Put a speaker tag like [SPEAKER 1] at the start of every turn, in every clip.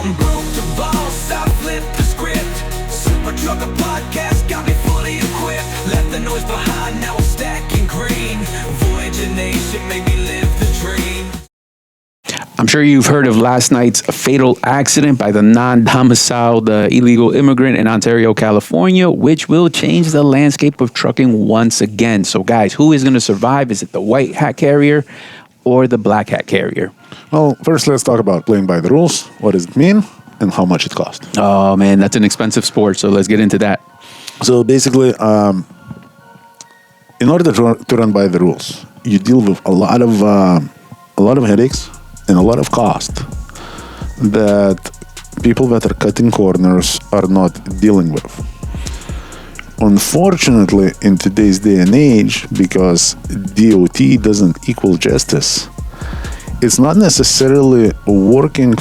[SPEAKER 1] I'm broke the boss, I flip the script. Super Trucker Podcast got me fully equipped. Left the noise behind, now I'm stacking green. Voyager Nation made me live the dream.
[SPEAKER 2] I'm sure you've heard of last night's fatal accident by the non-domiciled illegal immigrant in Ontario, California, which will change the landscape of trucking once again. So, guys, who is going to survive? Is it the white hat carrier or the black hat carrier?
[SPEAKER 3] Well, first, let's talk about playing by the rules. What does it mean and how much it costs?
[SPEAKER 2] Oh, man, that's an expensive sport. So let's get into that.
[SPEAKER 3] So basically, in order to run by the rules, you deal with a lot of headaches and a lot of cost that people that are cutting corners are not dealing with. Unfortunately, in today's day and age, because DOT doesn't equal justice, it's not necessarily working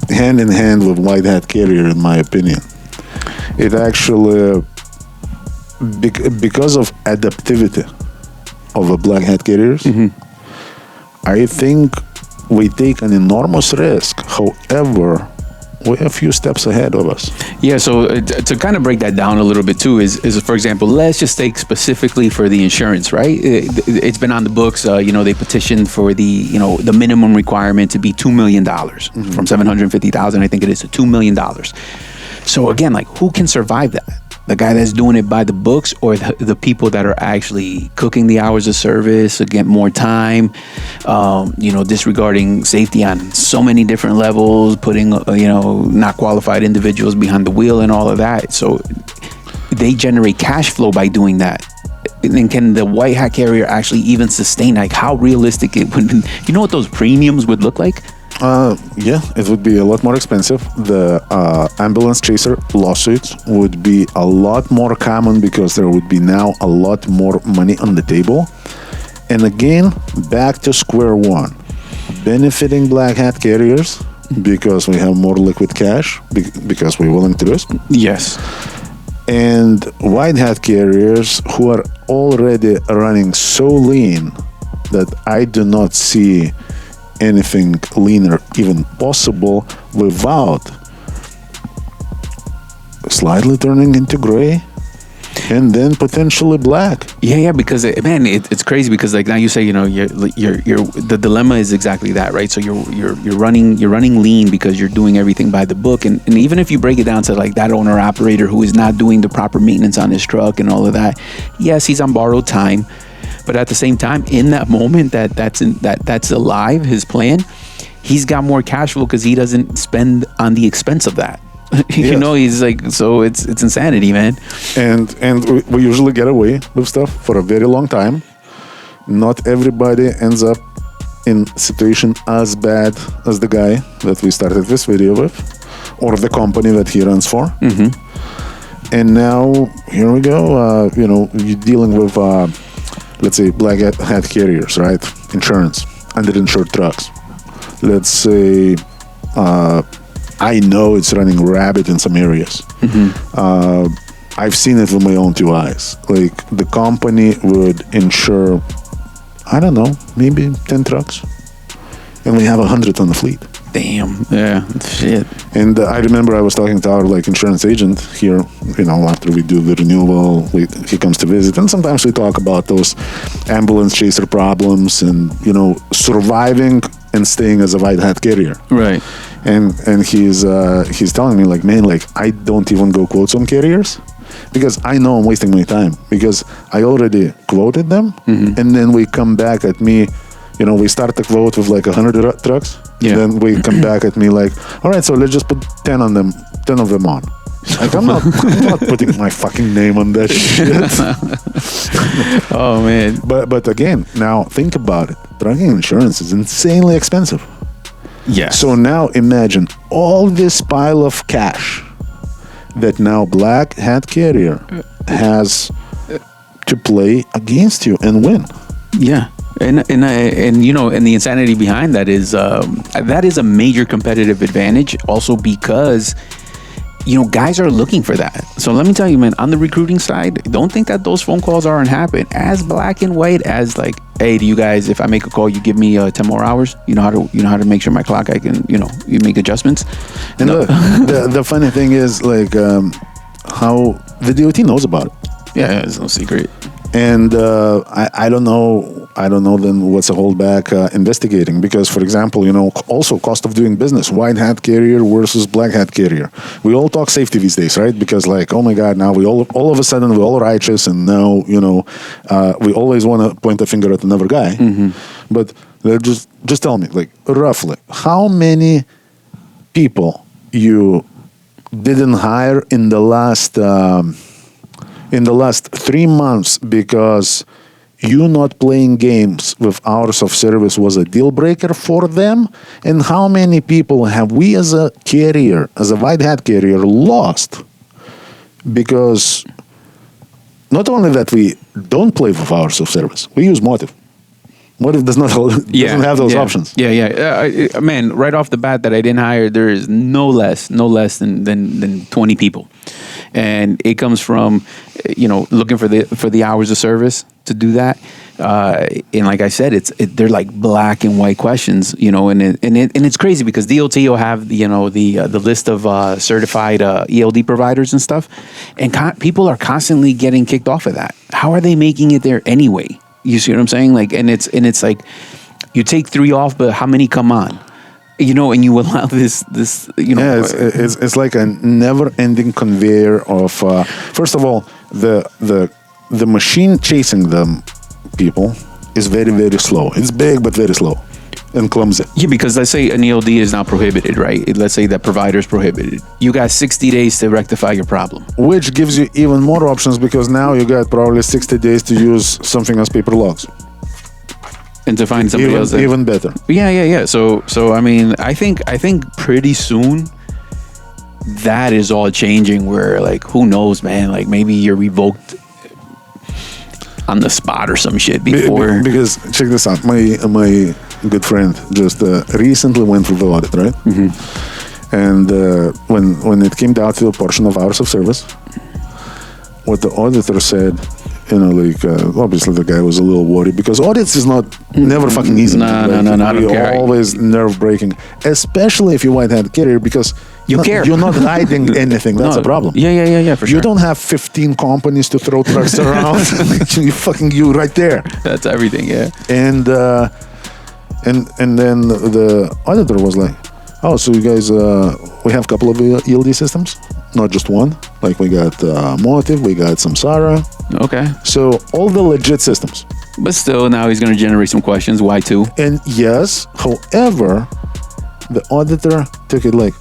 [SPEAKER 3] hand in hand with white hat carrier, in my opinion. It actually, because of adaptivity of a black hat carriers, I think we take an enormous risk. However, we're a few steps ahead of us.
[SPEAKER 2] Yeah, so to kind of break that down a little bit too is for example, let's just take specifically for the insurance, right? It's been on the books. They petitioned for the minimum requirement to be $2 million from $750,000, I think it is, to $2 million. So again, like, who can survive that? The guy that's doing it by the books, or the people that are actually cooking the hours of service to get more time, disregarding safety on so many different levels, putting, not qualified individuals behind the wheel and all of that. So they generate cash flow by doing that. And can the white hat carrier actually even sustain, like, how realistic it would be? You know what those premiums would look like?
[SPEAKER 3] Yeah, it would be a lot more expensive. The ambulance chaser lawsuits would be a lot more common because there would be now a lot more money on the table. And again, back to square one, benefiting black hat carriers because we have more liquid cash, because we're willing to risk.
[SPEAKER 2] Yes.
[SPEAKER 3] And white hat carriers who are already running so lean that I do not see anything leaner even possible without slightly turning into gray and then potentially black.
[SPEAKER 2] Yeah, because it's crazy because, like, now you say, you're the dilemma is exactly that, right? So you're running lean because you're doing everything by the book, and even if you break it down to, like, that owner operator who is not doing the proper maintenance on his truck and all of that, yes, he's on borrowed time. But at the same time, in that moment that's alive, his plan, he's got more cash flow because he doesn't spend on the expense of that. He's like, so it's insanity, man.
[SPEAKER 3] And we usually get away with stuff for a very long time. Not everybody ends up in situation as bad as the guy that we started this video with, or the company that he runs for. And now here we go. You're dealing with let's say black hat carriers, right? Insurance, underinsured trucks. Let's say I know it's running rabbit in some areas. I've seen it with my own two eyes. Like, the company would insure, I don't know, maybe 10 trucks, and we have 100 on the fleet.
[SPEAKER 2] Damn. Yeah. Shit.
[SPEAKER 3] And I remember I was talking to our insurance agent here, after we do the renewal, he comes to visit, and sometimes we talk about those ambulance chaser problems and, surviving and staying as a white hat carrier.
[SPEAKER 2] Right.
[SPEAKER 3] And he's telling me, like, man, like, I don't even go quote some carriers because I know I'm wasting my time because I already quoted them, and then we come back at me. We start the quote with like 100 trucks. Yeah. Then we come back at me like, all right, so let's just put 10 of them on. Like, I'm not putting my fucking name on that shit.
[SPEAKER 2] Oh, man.
[SPEAKER 3] But again, now think about it. Trucking insurance is insanely expensive.
[SPEAKER 2] Yeah.
[SPEAKER 3] So now imagine all this pile of cash that now black hat carrier has to play against you and win.
[SPEAKER 2] Yeah. And the insanity behind that is a major competitive advantage also because guys are looking for that. So let me tell you, man, on the recruiting side, don't think that those phone calls aren't happening as black and white as like, hey, do you guys, if I make a call, you give me 10 more hours? You know how to make sure my clock, I can, you make adjustments.
[SPEAKER 3] And the funny thing is like how the DOT knows about it.
[SPEAKER 2] Yeah, it's no secret.
[SPEAKER 3] And I don't know then what's a holdback investigating, because, for example, also cost of doing business, white hat carrier versus black hat carrier. We all talk safety these days, right? Because like, oh my God, now we all of a sudden we're all righteous, and now we always want to point a finger at another guy. Mm-hmm. But just tell me, like, roughly, how many people you didn't hire in the last 3 months because you not playing games with hours of service was a deal breaker for them? And how many people have we as a carrier, as a white hat carrier, lost because not only that we don't play with hours of service, we use Motive. Motive doesn't have those options.
[SPEAKER 2] Yeah. Man, right off the bat that I didn't hire, there is no less than 20 people. And it comes from, looking for the hours of service to do that. And like I said, they're like black and white questions, and it's crazy because DOT will have, the list of certified ELD providers and stuff. And people are constantly getting kicked off of that. How are they making it there anyway? You see what I'm saying? Like, and it's like you take 3 off, but how many come on? And you allow this.
[SPEAKER 3] Yeah, it's like a never-ending conveyor of. First of all, the machine chasing them people is very, very slow. It's big but very slow and clumsy.
[SPEAKER 2] Yeah, because let's say an ELD is now prohibited, right? Let's say that provider is prohibited. You got 60 days to rectify your problem.
[SPEAKER 3] Which gives you even more options, because now you got probably 60 days to use something as paper logs.
[SPEAKER 2] And to find somebody else.
[SPEAKER 3] Even better.
[SPEAKER 2] Yeah. So I mean, I think pretty soon that is all changing, where like, who knows, man, like maybe you're revoked on the spot or some shit before.
[SPEAKER 3] Because check this out, my good friend just recently went through the audit, right? Mm-hmm. And when it came down to a portion of hours of service, what the auditor said, obviously the guy was a little worried, because audits is never fucking easy.
[SPEAKER 2] No,
[SPEAKER 3] always nerve-breaking, especially if you're white hat carrier, because you're not hiding anything. That's a problem.
[SPEAKER 2] Yeah, for sure.
[SPEAKER 3] You don't have 15 companies to throw trucks around. you right there.
[SPEAKER 2] That's everything, yeah.
[SPEAKER 3] And then the auditor was like, oh, so you guys, we have a couple of ELD systems, not just one. Like we got Motive, we got Samsara.
[SPEAKER 2] Okay.
[SPEAKER 3] So all the legit systems.
[SPEAKER 2] But still, now he's going to generate some questions. Why two?
[SPEAKER 3] And yes, however, the auditor took it like,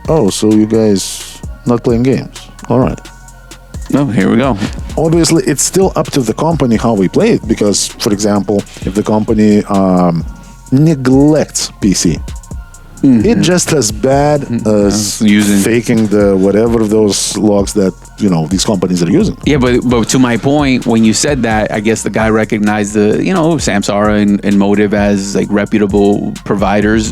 [SPEAKER 3] oh, so you guys not playing games. All right.
[SPEAKER 2] No, here we go.
[SPEAKER 3] Obviously, it's still up to the company how we play it, because, for example, if the company neglects PC, it's just as bad as faking the whatever of those logs that these companies are using.
[SPEAKER 2] Yeah, but to my point, when you said that, I guess the guy recognized the Samsara and Motive as like reputable providers.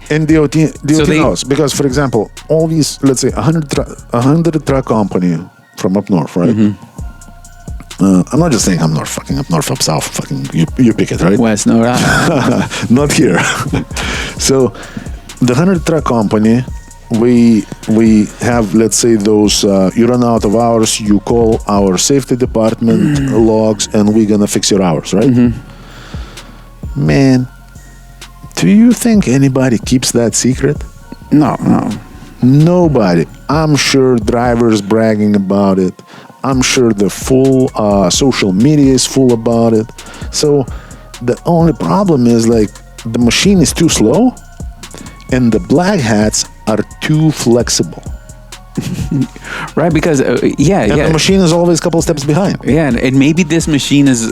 [SPEAKER 3] And DOT knows, because, for example, all these, let's say 100 truck company from up north, right? Mm-hmm. I'm not just saying up north, up south, fucking you pick it, right?
[SPEAKER 2] West, no,
[SPEAKER 3] not here. So the 100 truck company, we have, let's say, those you run out of hours, you call our safety department logs, and we're gonna fix your hours, right? Mm-hmm. Man, do you think anybody keeps that secret?
[SPEAKER 2] No.
[SPEAKER 3] Nobody. I'm sure drivers bragging about it. I'm sure the full social media is full about it. So the only problem is like the machine is too slow, and the black hats are too flexible.
[SPEAKER 2] Right, because
[SPEAKER 3] the machine is always a couple steps behind.
[SPEAKER 2] Yeah, and maybe this machine is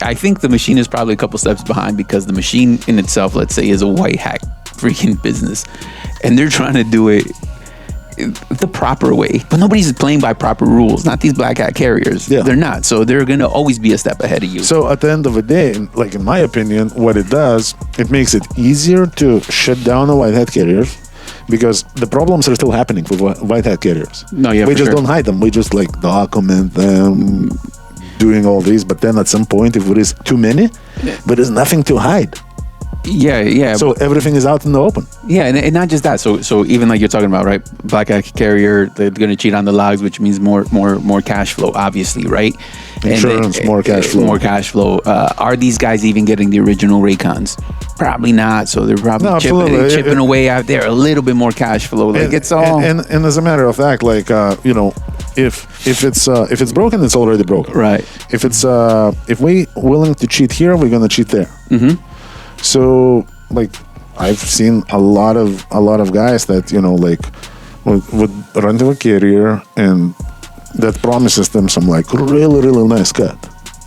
[SPEAKER 2] I think the machine is probably a couple steps behind, because the machine in itself, let's say, is a white hat freaking business, and they're trying to do it the proper way, but nobody's playing by proper rules. Not these black hat carriers.
[SPEAKER 3] Yeah.
[SPEAKER 2] They're not. So they're gonna always be a step ahead of you.
[SPEAKER 3] So at the end of the day, like in my opinion, what it does, it makes it easier to shut down a white hat carrier. because the problems are still happening with white hat carriers.
[SPEAKER 2] No, yeah,
[SPEAKER 3] we
[SPEAKER 2] for
[SPEAKER 3] just
[SPEAKER 2] sure.
[SPEAKER 3] don't hide them. We just like document them, doing all these. But then at some point, if there is too many, there is nothing to hide.
[SPEAKER 2] Yeah.
[SPEAKER 3] So everything is out in the open.
[SPEAKER 2] Yeah, and not just that. So even like you're talking about, right? Black hat carrier, they're going to cheat on the logs, which means more cash flow, obviously, right?
[SPEAKER 3] Insurance,
[SPEAKER 2] And
[SPEAKER 3] more cash flow.
[SPEAKER 2] More cash flow. Are these guys even getting the original Raycons? Probably not. So they're probably
[SPEAKER 3] No, absolutely.
[SPEAKER 2] chipping away out there a little bit more cash flow. Like it's all
[SPEAKER 3] and as a matter of fact, like if it's broken, it's already broken.
[SPEAKER 2] right.
[SPEAKER 3] If we willing to cheat here, we're gonna cheat there.
[SPEAKER 2] Mm-hmm.
[SPEAKER 3] So like I've seen a lot of guys that like would run to a carrier and that promises them some like really nice cut.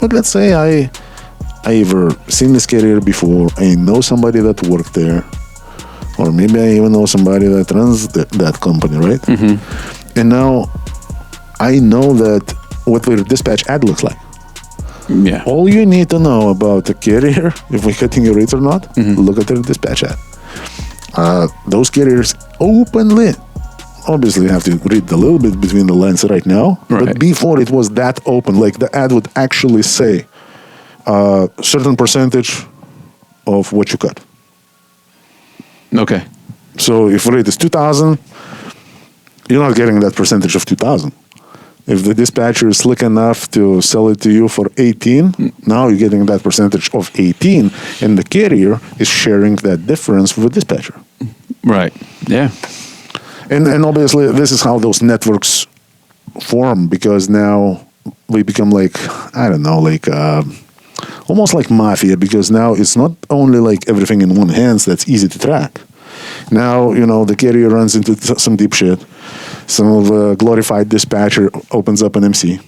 [SPEAKER 3] But let's say I either seen this carrier before, I know somebody that worked there, or maybe I even know somebody that runs that company, right?
[SPEAKER 2] Mm-hmm.
[SPEAKER 3] And now I know that what their dispatch ad looks like.
[SPEAKER 2] Yeah.
[SPEAKER 3] All you need to know about the carrier, if we're cutting your rates or not,
[SPEAKER 2] Mm-hmm.
[SPEAKER 3] look at their dispatch ad. Those carriers openly, obviously you have to read a little bit between the lines right now,
[SPEAKER 2] Right.
[SPEAKER 3] but before it was that open, like the ad would actually say a certain percentage of what you cut.
[SPEAKER 2] Okay.
[SPEAKER 3] So if rate is 2,000, you're not getting that percentage of 2,000. If the dispatcher is slick enough to sell it to you for 18, now you're getting that percentage of 18, and the carrier is sharing that difference with the dispatcher.
[SPEAKER 2] Right. Yeah.
[SPEAKER 3] And obviously, this is how those networks form, because now we become like, I don't know, like almost like mafia, because now it's not only like everything in one hands that's easy to track. Now, the carrier runs into some deep shit. Some glorified dispatcher opens up an MC.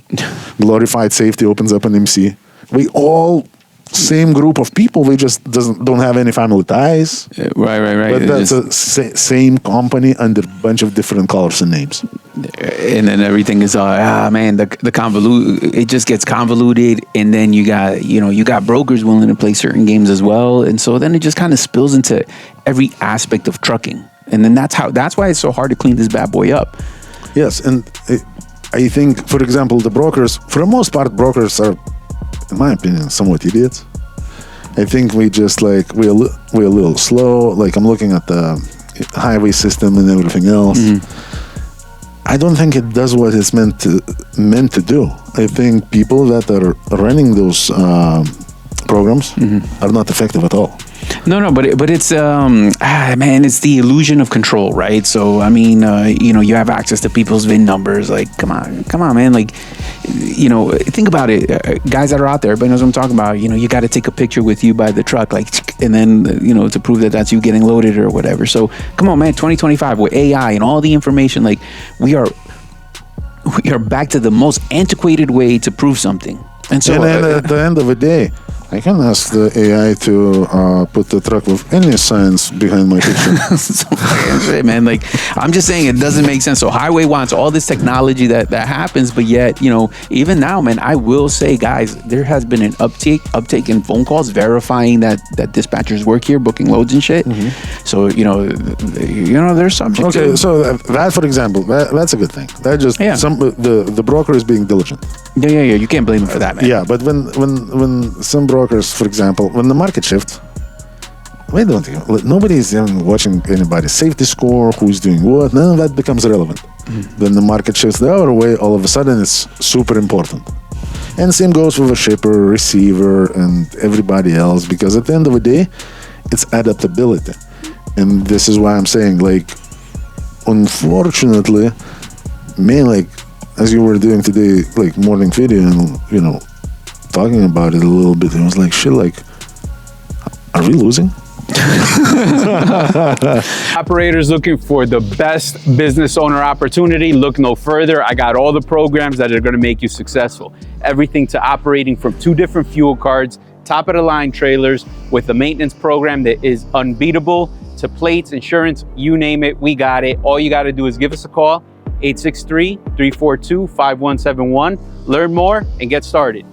[SPEAKER 3] Glorified safety opens up an MC. We all same group of people. We just don't have any family ties.
[SPEAKER 2] Right.
[SPEAKER 3] But that's a same company under a bunch of different colors and names.
[SPEAKER 2] And then everything is the convolute. It just gets convoluted, and then you got brokers willing to play certain games as well, and so then it just kind of spills into every aspect of trucking, and then that's why it's so hard to clean this bad boy up.
[SPEAKER 3] Yes, and I think, for example, the brokers, for the most part, brokers are, in my opinion, somewhat idiots. I think we just like we're a little slow. Like I'm looking at the highway system and everything else.
[SPEAKER 2] Mm-hmm.
[SPEAKER 3] I don't think it does what it's meant to do. I think people that are running those programs are not effective at all.
[SPEAKER 2] No, but it's it's the illusion of control, right? So I mean, you have access to people's VIN numbers. Like, come on, man. Like, think about it. Guys that are out there, everybody knows what I'm talking about. You got to take a picture with you by the truck, like, and then to prove that that's you getting loaded or whatever. So come on, man. 2025 with AI and all the information, like we are back to the most antiquated way to prove something. And so,
[SPEAKER 3] and then at the end of the day, I can ask the AI to put the truck with any signs behind my picture.
[SPEAKER 2] shit, man. Like, I'm just saying it doesn't make sense. So highway wants all this technology that happens, but yet, even now, man, I will say, guys, there has been an uptake in phone calls verifying that dispatchers work here, booking loads and shit. Mm-hmm. So, they're subject to.
[SPEAKER 3] Okay, so that, for example, that's a good thing. That just the broker is being diligent.
[SPEAKER 2] Yeah. You can't blame him for that, man.
[SPEAKER 3] Yeah, but when some brokers, for example, when the market shifts, nobody's even watching anybody's safety score, who's doing what. None of that becomes relevant. Mm-hmm. When the market shifts the other way, all of a sudden it's super important. And same goes with a shipper, receiver, and everybody else, because at the end of the day, it's adaptability. And this is why I'm saying, like, unfortunately, man, like, as you were doing today, like, morning video and, talking about it a little bit, it was like, shit, like, are we losing?
[SPEAKER 4] Operators looking for the best business owner opportunity, look no further. I got all the programs that are going to make you successful. Everything to operating from 2 different fuel cards, top of the line trailers with a maintenance program that is unbeatable, to plates, insurance, you name it, we got it. All you got to do is give us a call, 863-342-5171. Learn more and get started.